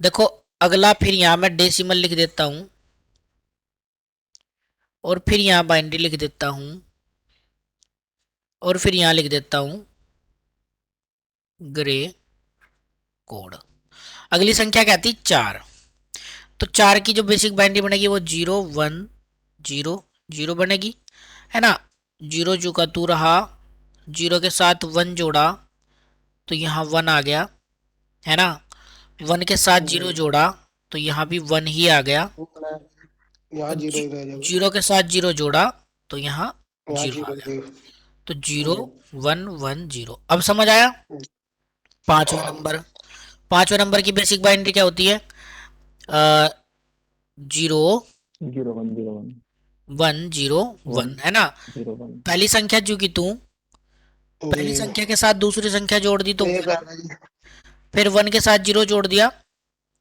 देखो अगला, फिर यहाँ मैं डेसिमल लिख देता हूं, और फिर यहाँ बाइनरी लिख देता हूं, और फिर यहाँ लिख देता हूं ग्रे कोड। अगली संख्या क्या आती? 4। तो 4 की जो बेसिक बाइनरी बनेगी वो 0 1 0 0 बनेगी, है ना। 0 जो का तू रहा, 0 के साथ 1 जोड़ा तो यहाँ 1 आ गया, है ना। 1 के साथ 0 जोड़ा तो यहाँ भी 1 ही आ गया। यहाँ जीरो ही रह जाएगा। 0 के साथ 0 जोड़ा तो यहाँ यहाँ 0 आ जीरो गया। जीरो। तो 0 1 1 0। अब समझ आया? पांचवा नंबर, पांचवें नंबर की बेसिक बाइनरी क्या होती है? 0 1 0 1, है ना। 01 पहली संख्या जो कि तू पहली जी। संख्या के साथ दूसरी संख्या जोड़ दी तो एक 1, आएगा जी। फिर 1 के साथ 0 जोड़ दिया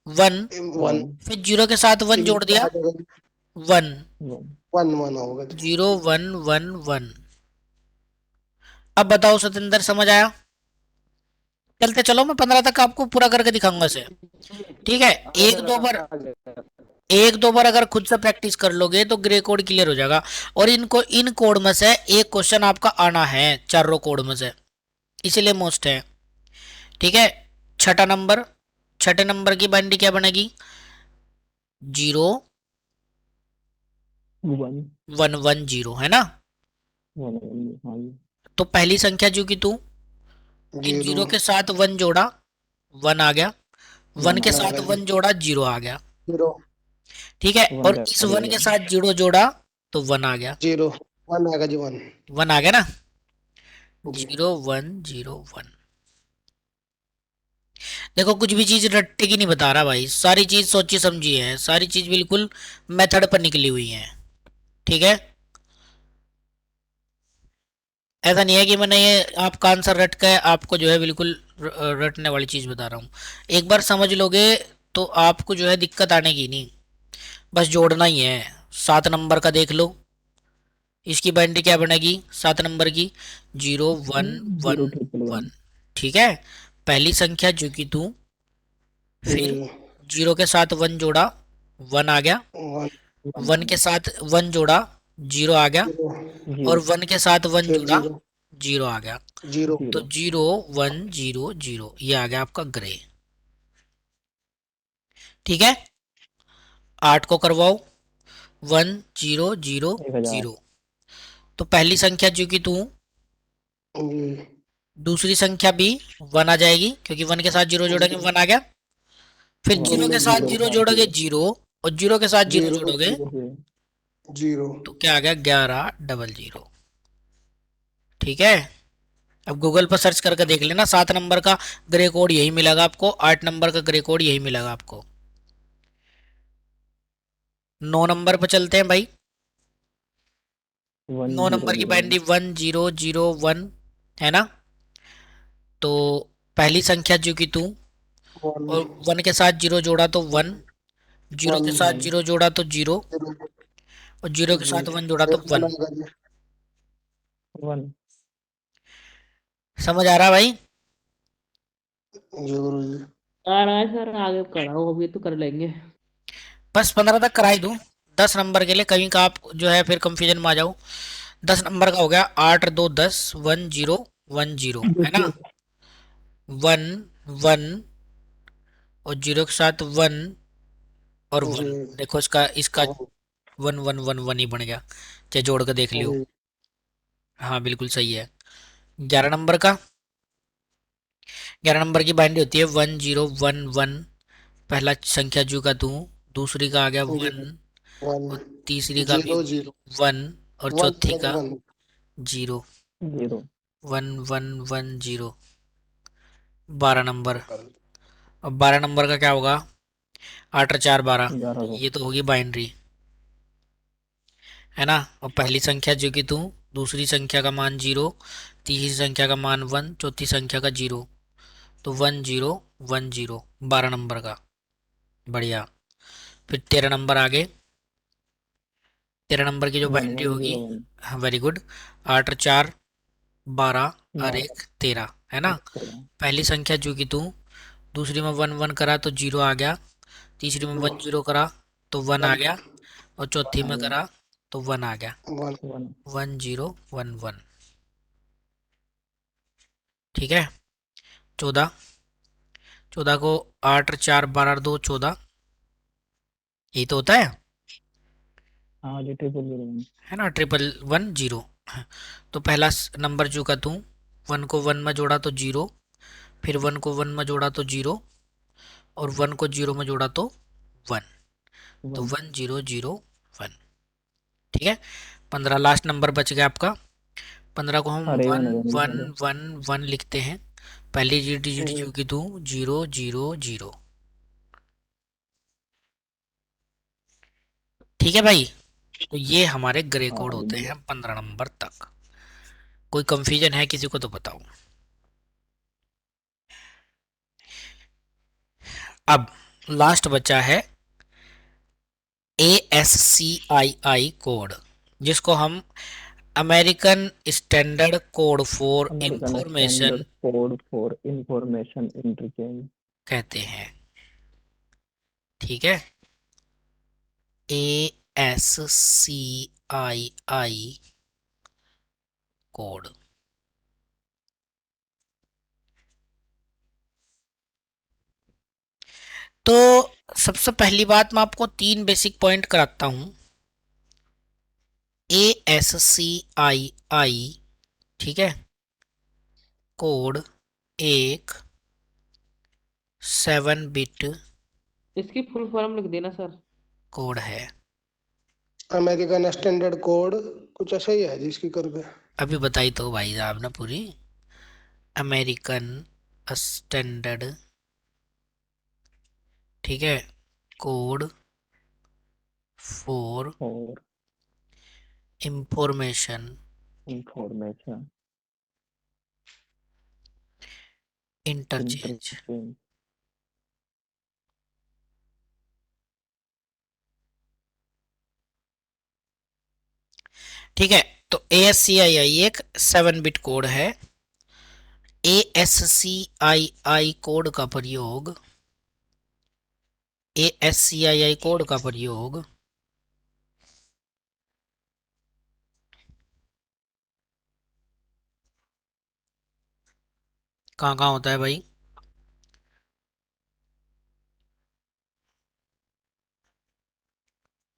1, 1 फिर 0 के साथ 1 जोड़ दिया 1, 1 1 होगा जी। 0 1 1 1। अब बताओ सतेंद्र, समझ आया? चलते चलो, मैं 15 तक आपको पूरा करके दिखाऊंगा इसे, ठीक है। एक दो बार अगर खुद से प्रैक्टिस कर लोगे तो ग्रे कोड क्लियर हो जाएगा। और इनको इन कोड में से एक क्वेश्चन आपका आना है, चारों कोड में से, इसीलिए मोस्ट है, ठीक है। छठा नंबर, छठे नंबर की बाइनरी क्या बनेगी? 0 1 1 0, है ना। तो पहली संख्या जो कि तू इन 0 के साथ 1 जोड़ा 1 आ गया, 1 के साथ 1 जोड़ा 0 आ गया, जीरो ठीक है। और इस 1 के साथ 0 जोड़ा तो 1 आ गया, जीरो 1 आएगा जी। 1 आ गया ना। जी। 0 1 0 1। देखो कुछ भी चीज रट्टे की नहीं बता रहा भाई, सारी चीज सोची समझी है, सारी चीज बिल्कुल मेथड पर निकली हुई है, ठीक है। ऐसा नहीं है कि मैंने ये आपका आंसर रट के आपको जो है बिल्कुल रटने वाली चीज बता रहा हूँ। एक बार समझ लोगे तो आपको जो है दिक्कत आने की नहीं, बस जोड़ना ही है। 7 नंबर का देख लो, इसकी बाइनरी क्या बनेगी 7 नंबर की? 0 1 1 1, ठीक है। पहली संख्या जो कि तू फिर 0 के साथ 1 जोड़ा 1 आ गया, 1 के साथ 1 जोड़ा 0 आ गया, और 1 के साथ 1 जोड़ा 0 आ गया। जीरो तो 0 1 0 0 ये आ गया आपका ग्रे, ठीक है। 8 को करवाओ 1 0 0 0। तो पहली संख्या जो कि तू दूसरी संख्या भी 1 आ जाएगी, क्योंकि 1 के साथ 0 जोड़ेंगे 1 आ गया। फिर 0 के साथ 0 जोड़ोगे 0, और 0 के साथ 0 जोड़ोगे जीरो तो क्या आ गया 11 00, ठीक है। अब गूगल पर सर्च करके देख लेना, 7 नंबर का ग्रे कोड यही मिलेगा आपको, 8 नंबर का ग्रे कोड यही मिलेगा आपको। 9 नंबर पर चलते हैं भाई। 9 नंबर की बाइनरी 1 0 0 1, है ना। तो पहली संख्या जो कि तू और 1 के साथ 0 जोड़ा तो 1, 0 के साथ 0 जोड़ा तो 0, और 0 के साथ 1 जोड़ा तो 1। समझ आ रहा भाई? आ रहा है सर, आगे कराओ, अभी तो कर लेंगे। बस 15 तक कराई दूं 10 नंबर के लिए, कहीं का आप जो है फिर कंफ्यूजन में आ जाओ। 10 नंबर का हो गया 8 2 10 1 0 1 0, है ना। 1 1 और 0 के साथ 1 और 1, देखो इसका इसका 1 1 1 1 ही बन गया, चाहे जोड़ कर देख लियो। हाँ बिल्कुल सही है। 11 नंबर का, 11 नंबर की बाइनरी होती है 1 0 1 1। पहला संख्या जो का तू, दूसरी का आ गया 1, और तीसरी का भी 1, और चौथी का 0 1 1 1 0। 12 नंबर, अब 12 नंबर का क्या होगा? 8 और 4 12, ये तो होगी बाइनरी, है ना। और पहली संख्या जो कि तू, दूसरी संख्या का मान 0, तीसरी संख्या का मान 1, चौथी संख्या का 0, तो 1 0 1 0, 12 नंबर का, बढ़िया। फिर 13 नंबर आगे, 13 नंबर की जो बाइनरी होगी, हाँ वेरी गुड, 8 और 4 12 और 1 13, है ना। पहली संख्या जो कि तू, दूसरी में 1 1 करा तो 0 आ गया, तीसरी में 1 0 करा तो 1 आ गया, और चौथी में करा तो 1 आ गया, 1 0 1 1, ठीक है। 14 14 को 8 4 12 2 14, यही तो होता है हाँ जी, 000 है ना, 111 0। तो पहला नंबर चुका तू, 1 को 1 में जोड़ा तो 0, फिर 1 को 1 में जोड़ा तो 0, और 1 को 0 में जोड़ा तो 1, तो 1। 1001। ठीक है, 15 लास्ट नंबर बच गया आपका। 15 को हम अरे 1 1 हो 1 गया। 1 1 लिखते हैं, पहली डिजिट ओ, चुकी तू 0 0 0। ठीक है भाई, तो ये हमारे ग्रे हाँ कोड भाई होते बढ़िया। हैं 15 नंबर तक। कोई कंफ्यूजन है किसी को तो बताओ। अब लास्ट बचा है ASCII कोड, जिसको हम American standard code for American information standard code for information interchange. कहते हैं। ठीक है, ASCII कोड। तो सबसे पहली बात मैं आपको 3 बेसिक पॉइंट कराता हूं। ASCII, ठीक है, कोड एक 7 बिट इसकी फुल फॉर्म लिख देना सर। कोड है। अमेरिकन स्टैंडर्ड कोड कुछ ऐसा ही है जिसकी करके। अभी बताई तो भाई साहब ने पूरी। अमेरिकन स्टैंडर्ड, ठीक है, कोड फॉर और इंफॉर्मेशन इंफॉर्मेशन इंटरचेंज। इंटरचेंज। ठीक है, तो ASCII एक 7 बिट कोड है। ASCII कोड का प्रयोग, ASCII कोड का प्रयोग कहाँ कहाँ होता है भाई?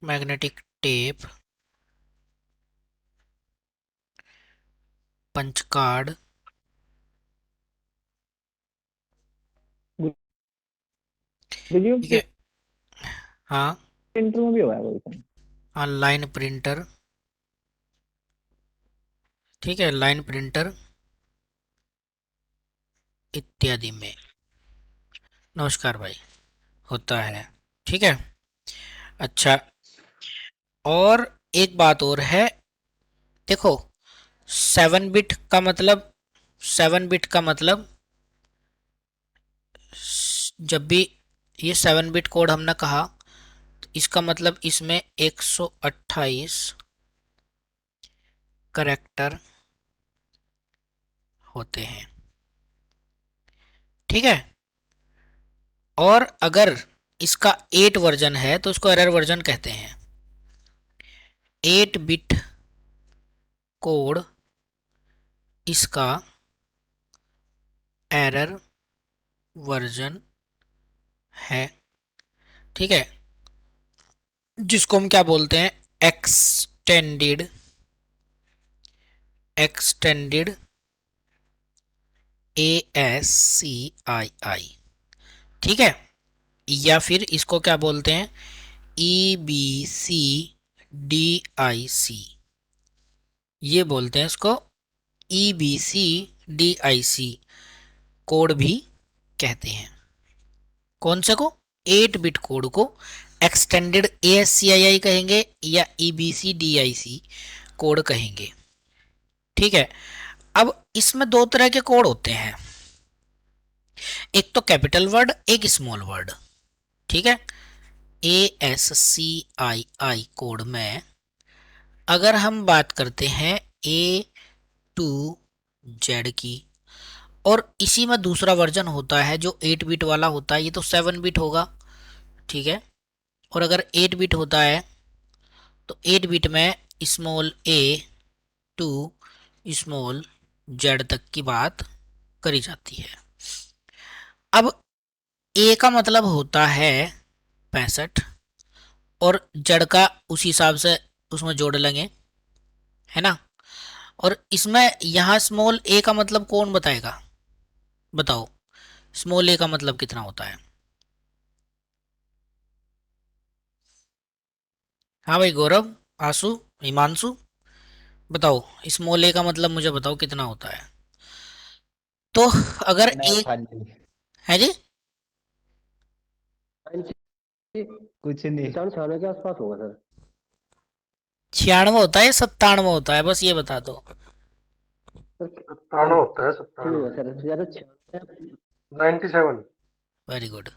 मैग्नेटिक टेप, पंच कार्ड, ठीक है, हाँ, प्रिंटर में भी हुआ है वैसा। लाइन प्रिंटर, ठीक है, लाइन प्रिंटर इत्यादि में। नमस्कार भाई, होता है। ठीक है, अच्छा, और एक बात और है, देखो 7 बिट का मतलब, 7 बिट का मतलब जब भी ये 7 बिट कोड हमने कहा, तो इसका मतलब इसमें 128 करेक्टर होते हैं। ठीक है, और अगर इसका 8 वर्जन है तो इसको एरर वर्जन कहते हैं। 8 बिट कोड इसका एरर वर्जन है। ठीक है, जिसको हम क्या बोलते हैं, एक्सटेंडेड एक्सटेंडेड ASCII। ठीक है, या फिर इसको क्या बोलते हैं, EBCDIC, ये बोलते हैं इसको, EBCDIC कोड भी कहते हैं। कौन से को? 8 बिट कोड को एक्सटेंडेड ASCII कहेंगे या EBCDIC कोड कहेंगे। ठीक है, अब इसमें दो तरह के कोड होते हैं, एक तो कैपिटल वर्ड, एक स्मॉल वर्ड। ठीक है, ASCII कोड में अगर हम बात करते हैं A to Z की, और इसी में दूसरा वर्जन होता है जो 8 बिट वाला होता है, ये तो 7 बिट होगा। ठीक है, और अगर 8 बिट होता है तो 8 बिट में small a to small z तक की बात करी जाती है। अब ए का मतलब होता है 65 और जड़ का उसी हिसाब से उसमें जोड़ लेंगे, है ना। और इसमें यहाँ स्मॉल ए का मतलब कौन बताएगा, बताओ स्मॉल ए का मतलब कितना होता है। हाँ भाई गौरव, आंसू, हिमांशु, बताओ स्मॉल ए का मतलब मुझे बताओ कितना होता है। तो अगर ए खाली है जी, 90 कुछ नहीं। 95 के आसपास होगा सर। 96 होता है 97 होता है, बस ये बता दो। 97 होता है, 97 97। Very good.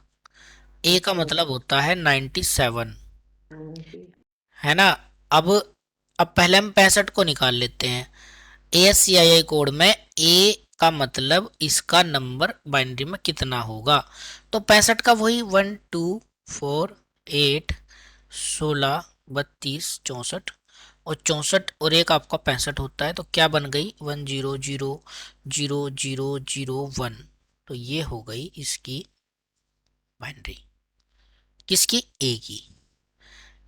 ए का मतलब होता है 97, है ना। अब पहले हम 65 को निकाल लेते हैं। ASCII कोड में ए का मतलब इसका नंबर बाइनरी में कितना होगा। तो 65 का वही 1 2 4 8 16 32 64 और 64 और एक आपका 65 होता है। तो क्या बन गई 1 0 0 0 0 0 1। तो ये हो गई इसकी बाइनरी, किसकी, ए की।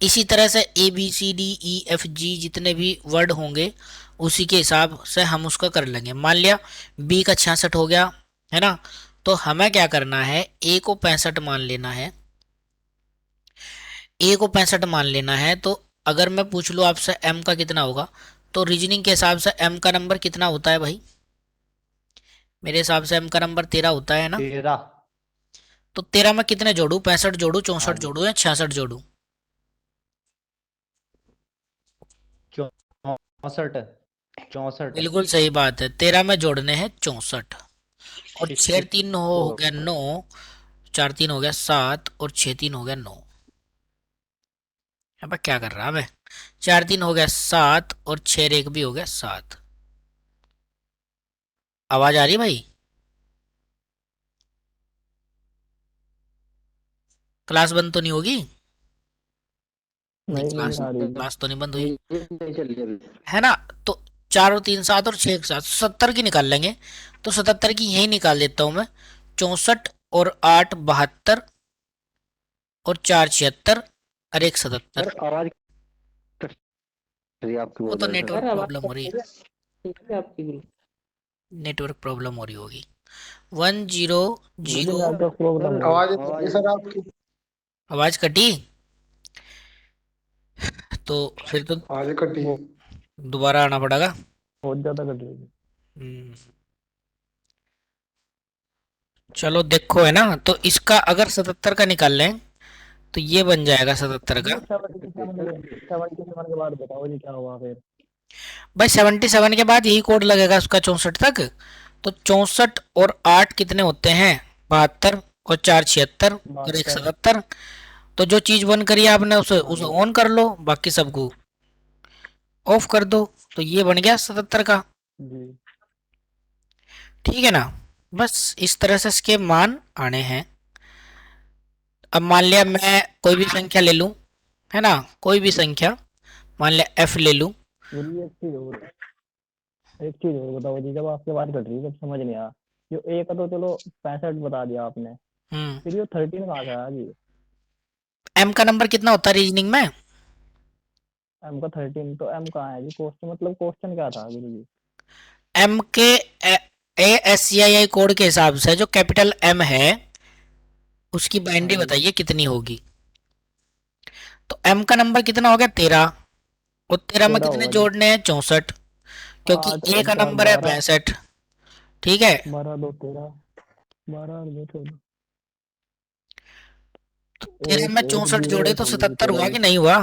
इसी तरह से ABCDEFG जितने भी वर्ड होंगे उसी के हिसाब से हम उसका कर लेंगे। मान लिया बी का 66 हो गया, है ना। तो हमें क्या करना है, ए को 65 मान लेना है। ए को 65 मान लेना है। तो अगर मैं पूछ लूँ आपसे एम का कितना होगा, तो रीजनिंग के हिसाब से एम का नंबर कितना होता है भाई। मेरे हिसाब से एम का नंबर 13 होता है ना। 13। तो 13 में कितने जोड़ू, 65 जोड़ू, 64 हाँ, जोड़ू या 66 जोड़ू। 64 64। बिल्कुल सही बात है, 13 में जोड़ने हैं 64 और 6 3 हो गया 9, 4 3 हो गया 7 और 6 3 हो गया 9। अब क्या कर रहा है मैं, 4 3 हो गया 7 और 6 1 भी हो गया 7। आवाज आ रही भाई, क्लास बंद तो नहीं होगी। नहीं क्लास आ रही। क्लास तो नहीं बंद हुई, नहीं चल रही अभी। है ना। तो 4 और 3 7 और 6 एक साथ 77 की निकाल लेंगे। तो 77 की यही निकाल देता हूं मैं। 64 और 8 72 और 4 76 और 1 77। सर आवाज कट रही है आपकी वो बहुत तो ज्यादा नेटवर्क सर। सर प्रॉब्लम हो रही है, ठीक है आपकी बिल्कुल। नेटवर्क प्रॉब्लम हो रही होगी। 1 0 मुझे 0। नेटवर्क प्रॉब्लम है। आवाज कट रही है सर आपकी। आवाज कटी, तो फिर तो आवाज कटी है। दोबारा आना पड़ेगा। बहुत ज्यादा कट रही है। हम्म, चलो देखो, है ना। तो इसका अगर 77 का निकाल लें तो ये बन जाएगा 77 का। 77 के बाद बताओ जी क्या हुआ फिर। भाई 77 के बाद यही कोड लगेगा उसका 64 तक। तो 64 और 8 कितने होते हैं, 72 और 4 76 और 1 77। तो जो चीज बन करी है आपने उसे ऑन कर लो, बाकी सबको ऑफ कर दो। तो ये बन गया 77 का, जी ठीक है ना। बस इस तरह से इसके मान आने हैं। अब मान लिया मैं कोई भी संख्या ले लूं, है ना, कोई भी संख्या, मान लिया f ले लूं। मेरी एक चीज और बताओ जी, जब आपके बात कट रही है तब समझ नहीं आया। जो ए का तो चलो 65 बता दिया आपने, हम्म, फिर ये 13 कहाँ से आया जी। m का नंबर कितना होता है रीजनिंग में। एम का 13, तो एम कहाँ है जी, क्वेश्चन मतलब क्वेश्चन क्या था गुरु जी। m के ASCII कोड के हिसाब से जो कैपिटल M है उसकी बाइनरी बताइए कितनी होगी। तो m का नंबर कितना हो गया 13 और 13 में 13 कितने होगा जी। जोड़ने हैं 64, क्योंकि a का नंबर है 65, ठीक है। 12 2 13, 12 और 2 14। 13 में 64 जोड़े तो 77 हुआ कि नहीं हुआ।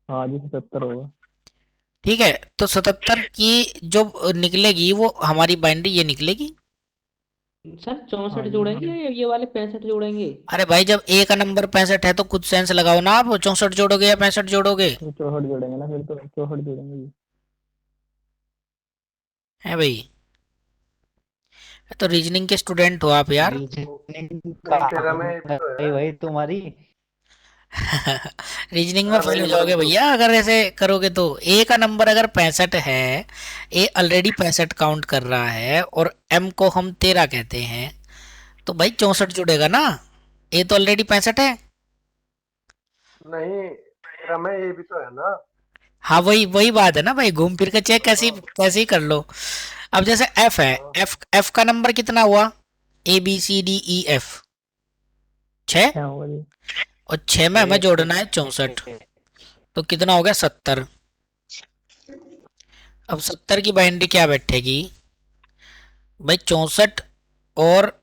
हाँ जी 77 होगा। ठीक है, तो 77 की जो निकलेगी वो हमारी बाइनरी ये निकलेगी। सर 64 हाँ जी। जोड़ेंगे या ये वाले 65 जोड़ेंगे। अरे भाई जब a का नंबर 65 है तो कुछ सेंस लगाओ ना, आप 64 जोड़ोगे या 65 जोड़ोगे, तो 64 जोड़ेंगे ना, फिर तो 64 जोड़ेंगे जी। है भाई। तो रीजनिंग के स्टूडेंट हो आप यार। भाई तुम्हारी रीजनिंग में फेल हो जाओगे भैया अगर ऐसे करोगे तो। ए का नंबर अगर 65 है, ए ऑलरेडी 65 काउंट कर रहा है और एम को हम 13 कहते हैं, तो भाई 64 जुड़ेगा ना, ए तो ऑलरेडी 65 है। नहीं रमे ये भी तो है ना। हाँ वही वही बात है ना भाई, घूम फिर के चेक कैसे कैसे ही कर लो। अब जैसे एफ है, एफ का नंबर कितना हुआ, ABCDEF 6, क्या होगा जी? और 6 में हमें जोड़ना है 64, तो कितना हो गया 70। अब 70 की बाइनरी क्या बैठेगी भाई, 64 और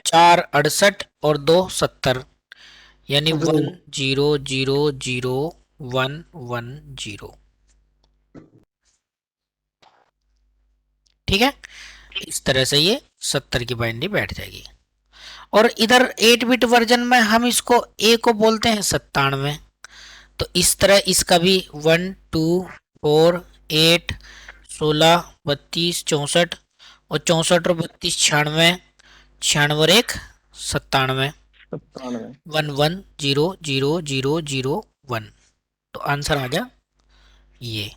4 68 और 2 70, यानी 100110। ठीक है, इस तरह से ये 70 की बाइनरी बैठ जाएगी। और इधर 8 बिट वर्जन में हम इसको ए को बोलते हैं 97, तो इस तरह इसका भी 1 2 4 8 16 32 64, और 64 और 32 96, 96 और 1 97, 97। 11000001। तो आंसर आ गया ये।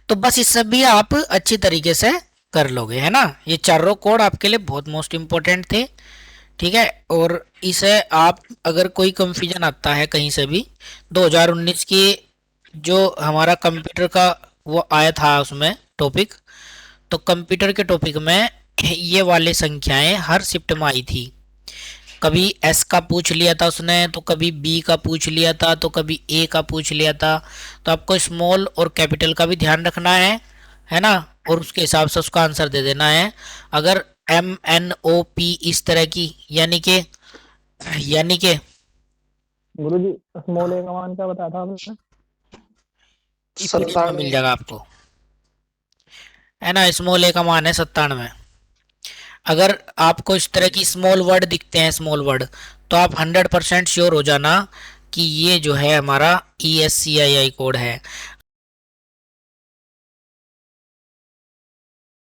तो बस इससे भी आप अच्छी तरीके से कर लोगे, है ना। ये चारों कोड आपके लिए बहुत मोस्ट इम्पोर्टेंट थे, ठीक है। और इसे आप अगर कोई कंफ्यूजन आता है कहीं से भी, 2019 की जो हमारा कंप्यूटर का वो आया था उसमें टॉपिक, तो कंप्यूटर के टॉपिक में ये वाली संख्याएं हर शिफ्ट में आई थी। कभी एस का पूछ लिया था उसने, तो कभी बी का पूछ लिया था, तो कभी ए का पूछ लिया था। तो आपको स्मॉल और कैपिटल का भी ध्यान रखना है ना, और उसके हिसाब से उसका आंसर दे देना है। अगर MNOP इस तरह की, यानी के गुरुजी स्मॉल ए का मान क्या बताया था आपने? PDF में मिल जाएगा आपको, है ना। स्मॉल ए का मान है 97। अगर आपको इस तरह की स्मॉल वर्ड दिखते हैं, स्मॉल वर्ड, तो आप 100% श्योर हो जाना कि ये जो है हमारा ESCII कोड है।